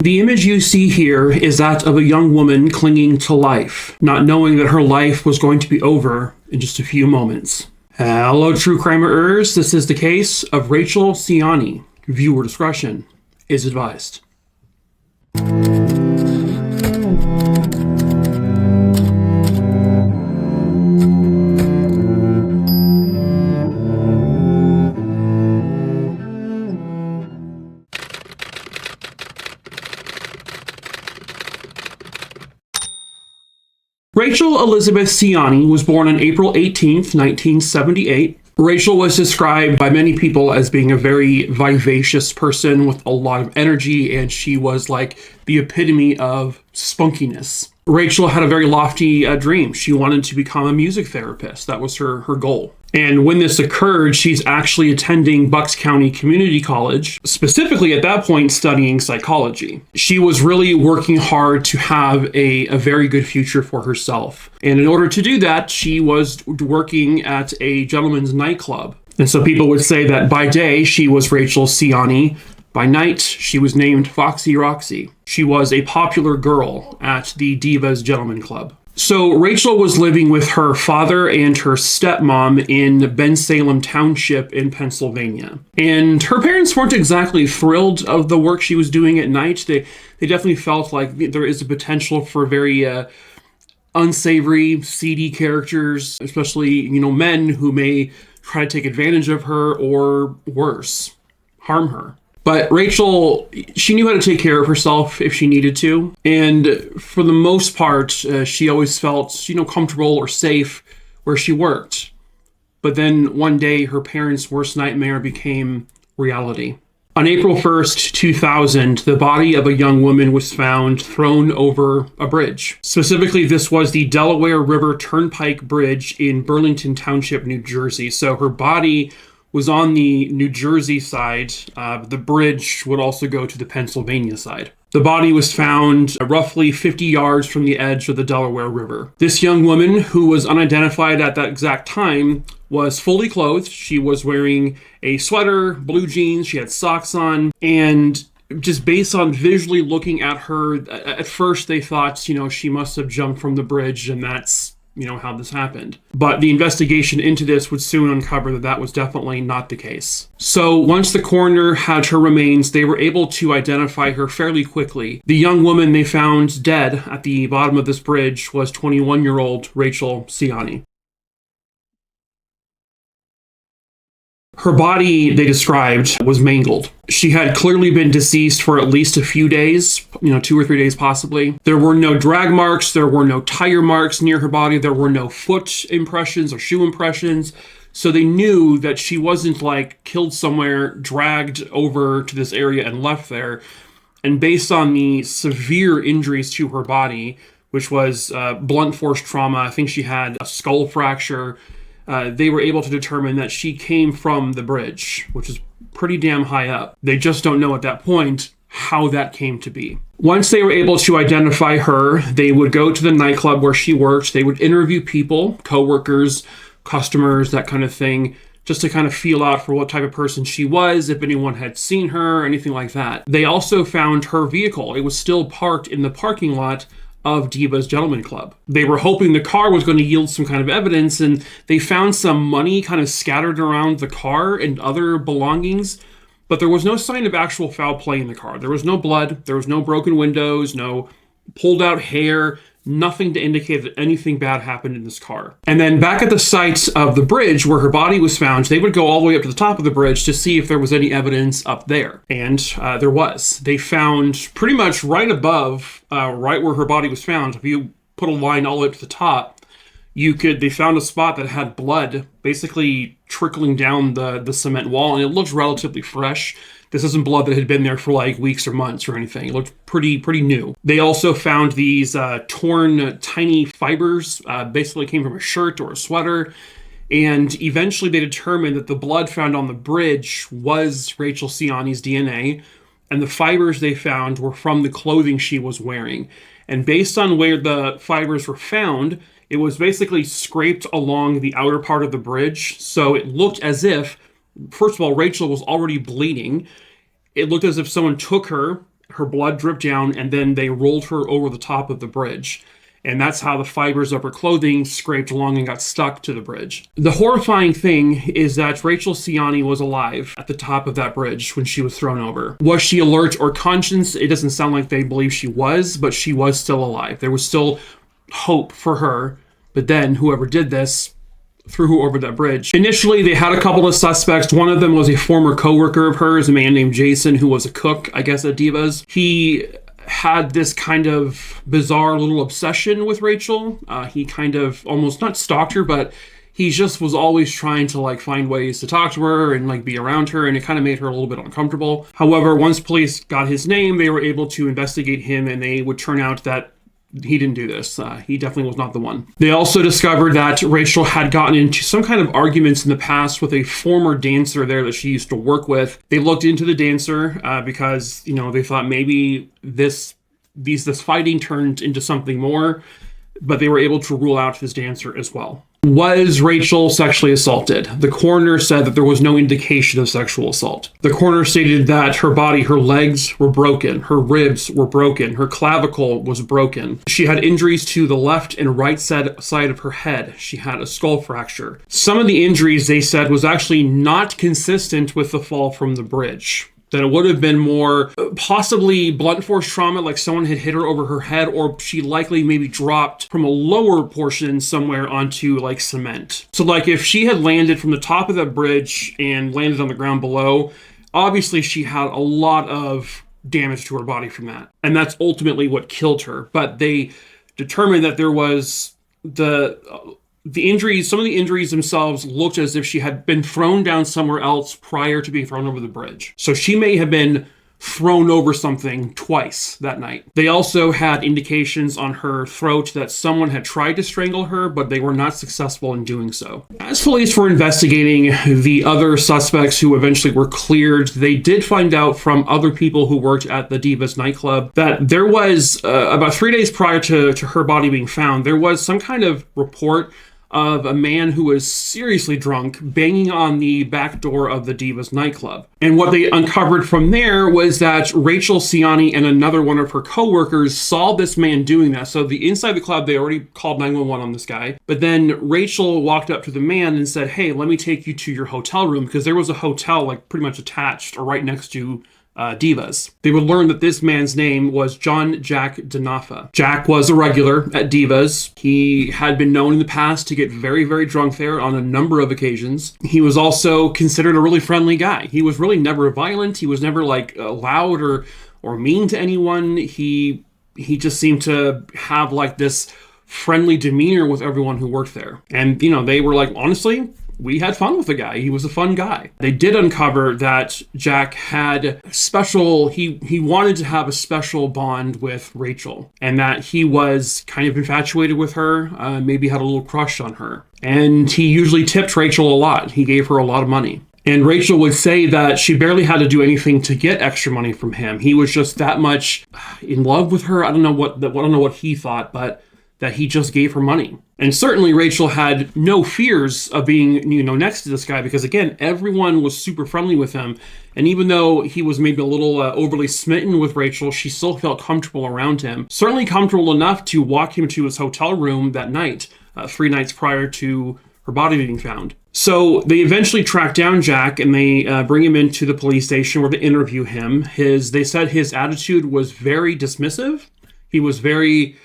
The image you see here is that of a young woman clinging to life, not knowing that her life was going to be over in just a few moments. Hello, true crimerers. This is the case of Rachel Siani. Viewer discretion is advised. Rachel Elizabeth Siani was born on April 18th, 1978. Rachel was described by many people as being a very vivacious person with a lot of energy, and she was like the epitome of spunkiness. Rachel had a very lofty dream. She wanted to become a music therapist. That was her goal. And when this occurred, she's actually attending Bucks County Community College, specifically at that point studying psychology. She was really working hard to have a very good future for herself. And in order to do that, she was working at a gentleman's nightclub. And so people would say that by day, she was Rachel Siani. By night, she was named Foxy Roxy. She was a popular girl at the Divas Gentleman Club. So Rachel was living with her father and her stepmom in Bensalem Township in Pennsylvania. And her parents weren't exactly thrilled of the work she was doing at night. They definitely felt like there is a potential for very unsavory, seedy characters, especially, men who may try to take advantage of her or worse, harm her. But Rachel, she knew how to take care of herself if she needed to. And for the most part, she always felt, comfortable or safe where she worked. But then one day, her parents' worst nightmare became reality. On April 1st, 2000, the body of a young woman was found thrown over a bridge. Specifically, this was the Delaware River Turnpike Bridge in Burlington Township, New Jersey. So her body was on the New Jersey side. The bridge would also go to the Pennsylvania side. The body was found roughly 50 yards from the edge of the Delaware River. This young woman, who was unidentified at that exact time, was fully clothed. She was wearing a sweater, blue jeans, she had socks on, and just based on visually looking at her, at first they thought, she must have jumped from the bridge, and that's how this happened. But the investigation into this would soon uncover that was definitely not the case. So once the coroner had her remains, they were able to identify her fairly quickly. The young woman they found dead at the bottom of this bridge was 21-year-old Rachel Siani. Her body, they described, was mangled. She had clearly been deceased for at least a few days, 2 or 3 days possibly. There were no drag marks, there were no tire marks near her body, there were no foot impressions or shoe impressions. So they knew that she wasn't killed somewhere, dragged over to this area and left there. And based on the severe injuries to her body, which was blunt force trauma, I think she had a skull fracture, they were able to determine that she came from the bridge, which is pretty damn high up. They just don't know at that point how that came to be. Once they were able to identify her, they would go to the nightclub where she worked. They would interview people, coworkers, customers, that kind of thing, just to kind of feel out for what type of person she was, if anyone had seen her, or anything like that. They also found her vehicle. It was still parked in the parking lot of Divas Gentleman Club. They were hoping the car was going to yield some kind of evidence, and they found some money kind of scattered around the car and other belongings, but there was no sign of actual foul play in the car. There was no blood, there was no broken windows, no pulled out hair, nothing to indicate that anything bad happened in this car. And then back at the site of the bridge where her body was found, they would go all the way up to the top of the bridge to see if there was any evidence up there. And there was. They found pretty much right above, right where her body was found, if you put a line all the way up to the top, they found a spot that had blood basically trickling down the cement wall, and it looked relatively fresh. This isn't blood that had been there for weeks or months or anything. It looked pretty new. They also found these torn tiny fibers, basically came from a shirt or a sweater. And eventually they determined that the blood found on the bridge was Rachel Siani's DNA. And the fibers they found were from the clothing she was wearing. And based on where the fibers were found, it was basically scraped along the outer part of the bridge. So it looked as if, first of all, Rachel was already bleeding. It looked as if someone took her her blood dripped down, and then they rolled her over the top of the bridge. And that's how the fibers of her clothing scraped along and got stuck to the bridge. The horrifying thing is that Rachel Siani was alive at the top of that bridge when she was thrown over. Was she alert or conscious? It doesn't sound like they believe she was, but she was still alive. There was still hope for her. But then whoever did this threw her over that bridge. Initially, they had a couple of suspects. One of them was a former coworker of hers, a man named Jason, who was a cook, I guess, at Divas. He had this kind of bizarre little obsession with Rachel. He kind of almost not stalked her, but he just was always trying to like find ways to talk to her and like be around her, and it kind of made her a little bit uncomfortable. However, once police got his name, they were able to investigate him, and they would turn out that he didn't do this. He definitely was not the one. They also discovered that Rachel had gotten into some kind of arguments in the past with a former dancer there that she used to work with. They looked into the dancer because, you know, they thought maybe this fighting turned into something more, but they were able to rule out this dancer as well. Was Rachel sexually assaulted? The coroner said that there was no indication of sexual assault. The coroner stated that her body, her legs were broken, her ribs were broken, her clavicle was broken. She had injuries to the left and right side of her head. She had a skull fracture. Some of the injuries, they said, was actually not consistent with the fall from the bridge. That it would have been more possibly blunt force trauma, like someone had hit her over her head, or she likely maybe dropped from a lower portion somewhere onto like cement. So like if she had landed from the top of that bridge and landed on the ground below, obviously she had a lot of damage to her body from that. And that's ultimately what killed her. But they determined that there was the injuries, some of the injuries themselves looked as if she had been thrown down somewhere else prior to being thrown over the bridge. So she may have been thrown over something twice that night. They also had indications on her throat that someone had tried to strangle her, but they were not successful in doing so. As police were investigating the other suspects who eventually were cleared, they did find out from other people who worked at the Divas nightclub that there was, about 3 days prior to her body being found, there was some kind of report of a man who was seriously drunk banging on the back door of the Divas nightclub. And what they uncovered from there was that Rachel Siani and another one of her co-workers saw this man doing that. So the inside the club, they already called 911 on this guy. But then Rachel walked up to the man and said, "Hey, let me take you to your hotel room," because there was a hotel like pretty much attached or right next to Divas. They would learn that this man's name was John Jack Danafa. Jack was a regular at Divas. He had been known in the past to get very, very drunk there on a number of occasions. He was also considered a really friendly guy. He was really never violent. He was never like loud or mean to anyone. He just seemed to have like this friendly demeanor with everyone who worked there. And, you know, they were like, honestly, we had fun with the guy. He was a fun guy. They did uncover that Jack had he wanted to have a special bond with Rachel, and that he was kind of infatuated with her, maybe had a little crush on her. And he usually tipped Rachel a lot. He gave her a lot of money. And Rachel would say that she barely had to do anything to get extra money from him. He was just that much in love with her. I don't know what he thought, but that he just gave her money. And certainly Rachel had no fears of being, you know, next to this guy, because again, everyone was super friendly with him. And even though he was maybe a little overly smitten with Rachel, she still felt comfortable around him. Certainly comfortable enough to walk him to his hotel room that night, 3 nights prior to her body being found. So they eventually track down Jack, and they bring him into the police station where they interview him. They said his attitude was very dismissive. He was very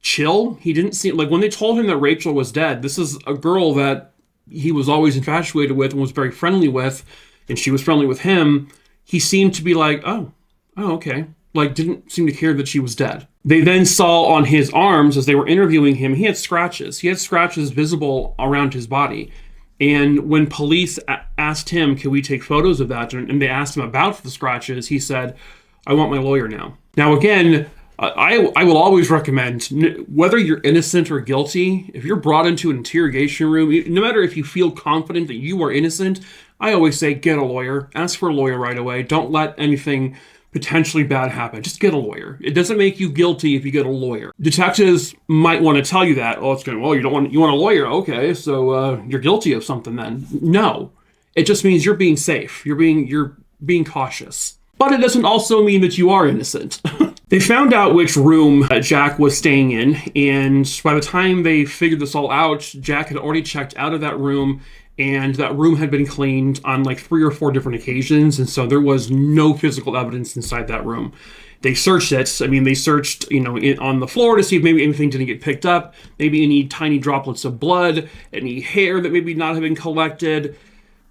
chill. He didn't seem like, when they told him that Rachel was dead, this is a girl that he was always infatuated with and was very friendly with, and she was friendly with him. He seemed to be like, oh, okay. Like, didn't seem to care that she was dead. They then saw on his arms, as they were interviewing him, he had scratches. He had scratches visible around his body. And when police asked him, can we take photos of that? And they asked him about the scratches, he said, I want my lawyer now. Now, again, I will always recommend, whether you're innocent or guilty, if you're brought into an interrogation room, no matter if you feel confident that you are innocent, I always say get a lawyer. Ask for a lawyer right away. Don't let anything potentially bad happen. Just get a lawyer. It doesn't make you guilty if you get a lawyer. Detectives might want to tell you that. Oh, it's going, well, you want a lawyer. Okay, so you're guilty of something then. No. It just means you're being safe. You're being cautious. but it doesn't also mean that you are innocent. They found out which room Jack was staying in, and by the time they figured this all out, Jack had already checked out of that room, and that room had been cleaned on like 3 or 4 different occasions, and so there was no physical evidence inside that room. They searched it. I mean, they searched, on the floor to see if maybe anything didn't get picked up, maybe any tiny droplets of blood, any hair that maybe not have been collected.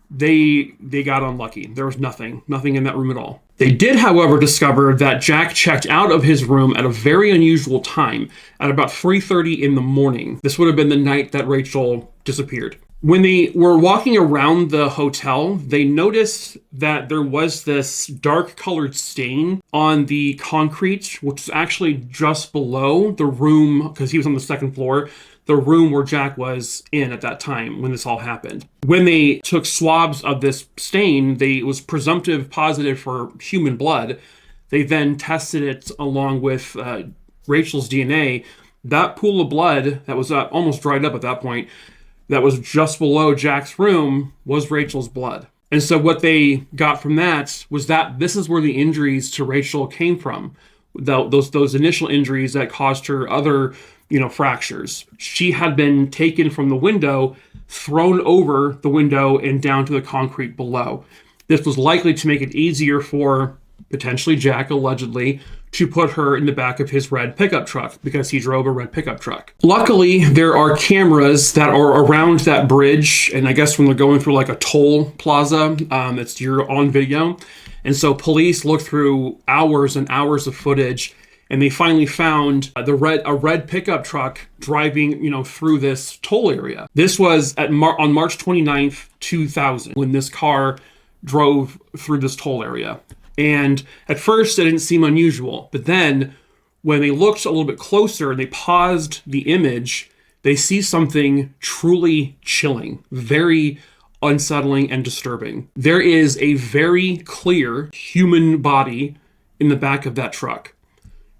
They got unlucky. There was nothing in that room at all. They did, however, discover that Jack checked out of his room at a very unusual time, at about 3:30 in the morning. This would have been the night that Rachel disappeared. When they were walking around the hotel, they noticed that there was this dark colored stain on the concrete, which was actually just below the room, because he was on the second floor, the room where Jack was in at that time when this all happened. When they took swabs of this stain, it was presumptive positive for human blood. They then tested it along with Rachel's DNA. That pool of blood that was almost dried up at that point, that was just below Jack's room, was Rachel's blood. And so what they got from that was that this is where the injuries to Rachel came from. Those initial injuries that caused her other fractures. She had been taken from the window, thrown over the window and down to the concrete below. This was likely to make it easier for potentially Jack, allegedly, to put her in the back of his red pickup truck because he drove a red pickup truck. Luckily, there are cameras that are around that bridge, and I guess when they're going through like a toll plaza, you're on video. And so police looked through hours and hours of footage, and they finally found a red pickup truck driving, through this toll area. This was on March 29th, 2000, when this car drove through this toll area. And at first, it didn't seem unusual. But then, when they looked a little bit closer and they paused the image, they see something truly chilling, very unsettling and disturbing. There is a very clear human body in the back of that truck.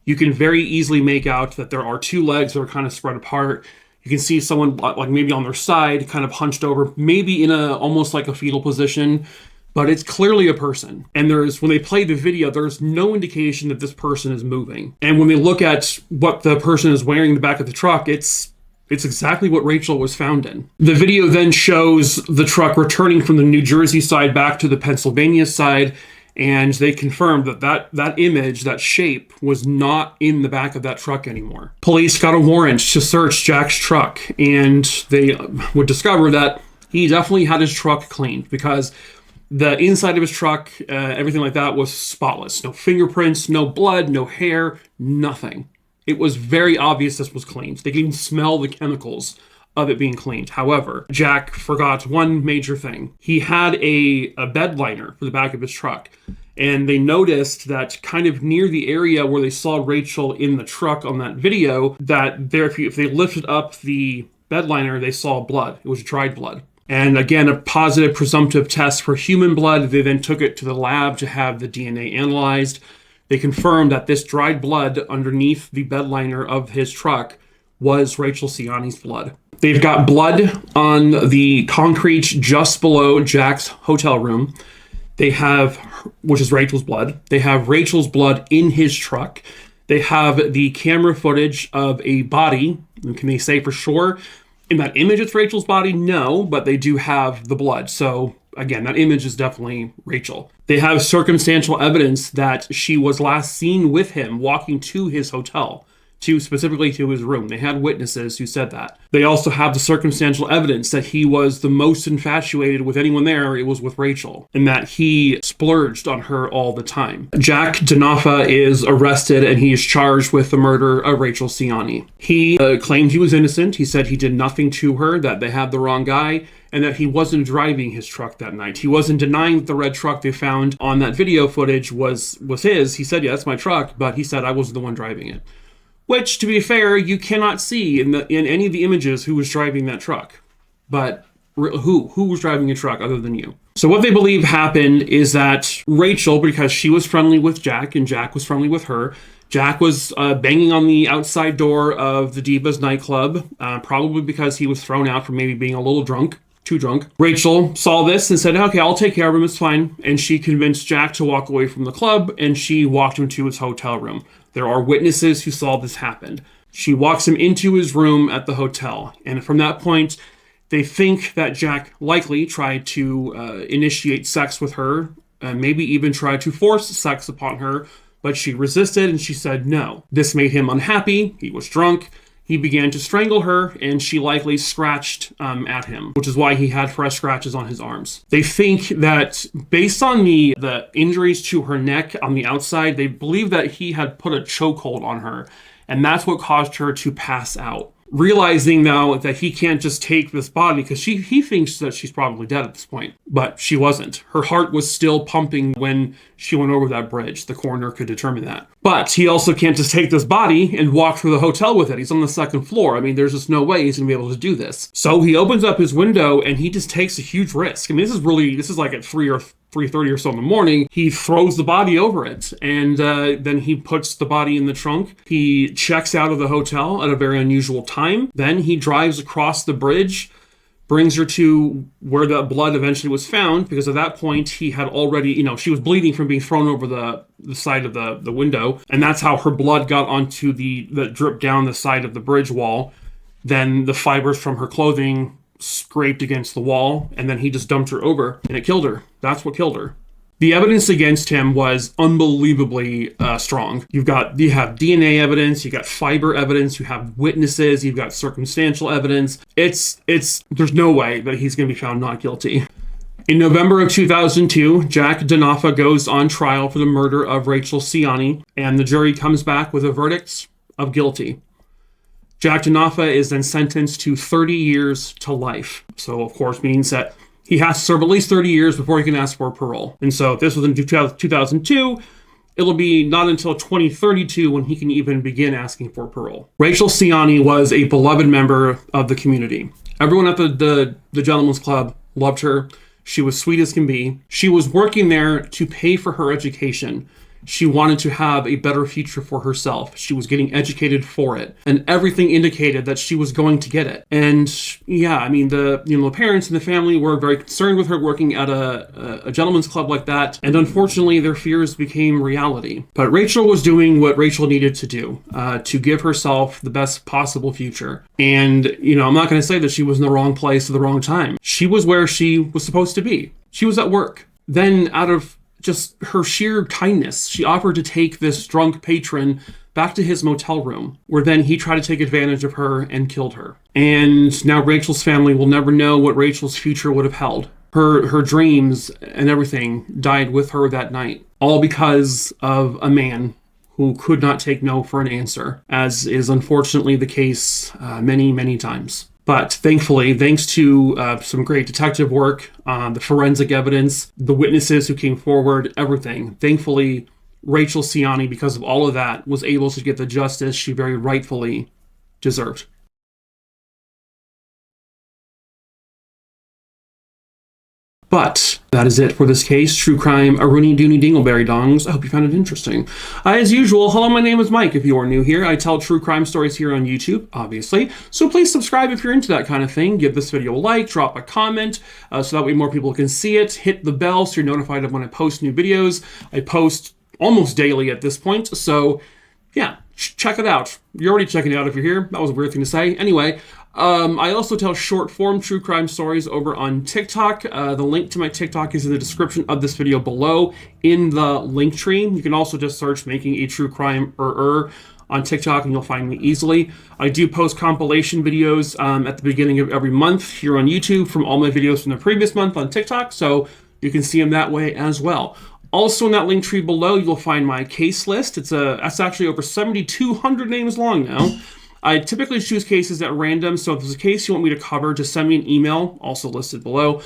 You can very easily make out that there are 2 legs that are kind of spread apart. You can see someone like maybe on their side, kind of hunched over, maybe in almost like a fetal position, but it's clearly a person. And when they play the video, there's no indication that this person is moving. And when they look at what the person is wearing in the back of the truck, it's exactly what Rachel was found in. The video then shows the truck returning from the New Jersey side back to the Pennsylvania side, and they confirmed that image, that shape, was not in the back of that truck anymore. Police got a warrant to search Jack's truck, and they would discover that he definitely had his truck cleaned because the inside of his truck, everything like that, was spotless. No fingerprints, no blood, no hair, nothing. It was very obvious this was cleaned. They could even smell the chemicals of it being cleaned. However, Jack forgot one major thing. He had a bed liner for the back of his truck. And they noticed that kind of near the area where they saw Rachel in the truck on that video, that if they lifted up the bed liner, they saw blood. It was dried blood. And again, a positive presumptive test for human blood. They then took it to the lab to have the DNA analyzed. They confirmed that this dried blood underneath the bed liner of his truck was Rachel Siani's blood. They've got blood on the concrete just below Jack's hotel room. They have, which is Rachel's blood. They have Rachel's blood in his truck. They have the camera footage of a body. Can they say for sure in that image it's Rachel's body? No, but they do have the blood. So again, that image is definitely Rachel. They have circumstantial evidence that she was last seen with him walking to his hotel, specifically to his room. They had witnesses who said that. They also have the circumstantial evidence that he was the most infatuated with anyone there. It was with Rachel, and that he splurged on her all the time. Jack Denofa is arrested, and he is charged with the murder of Rachel Siani. He claimed he was innocent. He said he did nothing to her, that they had the wrong guy, and that he wasn't driving his truck that night. He wasn't denying that the red truck they found on that video footage was his. He said, yeah, that's my truck, but he said, I wasn't the one driving it. Which, to be fair, you cannot see in any of the images who was driving that truck. But who was driving a truck other than you? So what they believe happened is that Rachel, because she was friendly with Jack and Jack was friendly with her, Jack was banging on the outside door of the Divas nightclub, probably because he was thrown out for maybe being a little drunk. too drunk. Rachel saw this and said, okay, I'll take care of him, it's fine. And she convinced Jack to walk away from the club, and she walked him to his hotel room. There are witnesses who saw this happen. She walks him into his room at the hotel, and from that point, they think that Jack likely tried to initiate sex with her, maybe even tried to force sex upon her, but she resisted and she said no. This made him unhappy. He was drunk. He began to strangle her, and she likely scratched at him, which is why he had fresh scratches on his arms. They think that based on the injuries to her neck on the outside, they believe that he had put a chokehold on her, and that's what caused her to pass out. Realizing now that he can't just take this body, because he thinks that she's probably dead at this point, but she wasn't. Her heart was still pumping when she went over that bridge. The coroner could determine that. But he also can't just take this body and walk through the hotel with it. He's on the second floor. I mean, there's just no way he's gonna be able to do this. So he opens up his window and he just takes a huge risk. I mean, this is like at 3:30 or so in the morning. He throws the body over it, and then he puts the body in the trunk. He checks out of the hotel at a very unusual time. Then he drives across the bridge, brings her to where the blood eventually was found, because at that point he had already, she was bleeding from being thrown over the side of the window, and that's how her blood got onto the drip down the side of the bridge wall. Then the fibers from her clothing scraped against the wall, and then he just dumped her over, and it killed her. That's what killed her. The evidence against him was unbelievably strong. You have DNA evidence, you got fiber evidence, you have witnesses, you've got circumstantial evidence. There's no way that he's going to be found not guilty. In November of 2002, Jack Denofa goes on trial for the murder of Rachel Siani, and the jury comes back with a verdict of guilty. Jack Denofa is then sentenced to 30 years to life. So, of course, means that he has to serve at least 30 years before he can ask for parole. And so if this was in 2002, it'll be not until 2032 when he can even begin asking for parole. Rachel Siani was a beloved member of the community. Everyone at the Gentlemen's Club loved her. She was sweet as can be. She was working there to pay for her education. She wanted to have a better future for herself. She was getting educated for it, and everything indicated that she was going to get it. And yeah, I mean, the parents and the family were very concerned with her working at a gentleman's club like that, and unfortunately their fears became reality. But Rachel was doing what Rachel needed to do to give herself the best possible future. And I'm not going to say that she was in the wrong place at the wrong time. She was where she was supposed to be. She was at work. Then, out of just her sheer kindness, she offered to take this drunk patron back to his motel room, where then he tried to take advantage of her and killed her. And now Rachel's family will never know what Rachel's future would have held. Her dreams and everything died with her that night, all because of a man who could not take no for an answer, as is unfortunately the case many, many times. But thankfully, thanks to some great detective work, the forensic evidence, the witnesses who came forward, everything, thankfully, Rachel Siani, because of all of that, was able to get the justice she very rightfully deserved. But that is it for this case. True crime, a rooney dooney dingleberry dongs. I hope you found it interesting. As usual, hello, my name is Mike. If you are new here, I tell true crime stories here on YouTube, obviously. So please subscribe if you're into that kind of thing. Give this video a like, drop a comment, so that way more people can see it. Hit the bell so you're notified of when I post new videos. I post almost daily at this point, so yeah, check it out. You're already checking it out if you're here. That was a weird thing to say. Anyway, I also tell short form true crime stories over on TikTok. The link to my TikTok is in the description of this video below in the link tree. You can also just search Making a True Crimerer on TikTok and you'll find me easily. I do post compilation videos at the beginning of every month here on YouTube from all my videos from the previous month on TikTok, so you can see them that way as well. Also in that link tree below, you'll find my case list. That's actually over 7,200 names long now. I typically choose cases at random, so if there's a case you want me to cover, just send me an email, also listed below.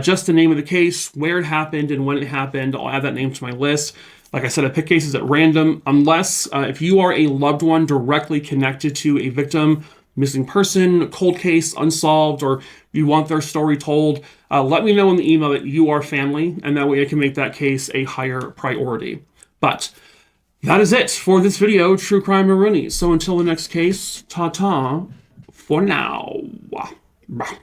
Just the name of the case, where it happened, and when it happened. I'll add that name to my list. Like I said, I pick cases at random, unless if you are a loved one directly connected to a victim, missing person, cold case, unsolved, or you want their story told, let me know in the email that you are family, and that way I can make that case a higher priority. But that is it for this video, True Crime Maroonies. So until the next case, ta-ta for now. Bye.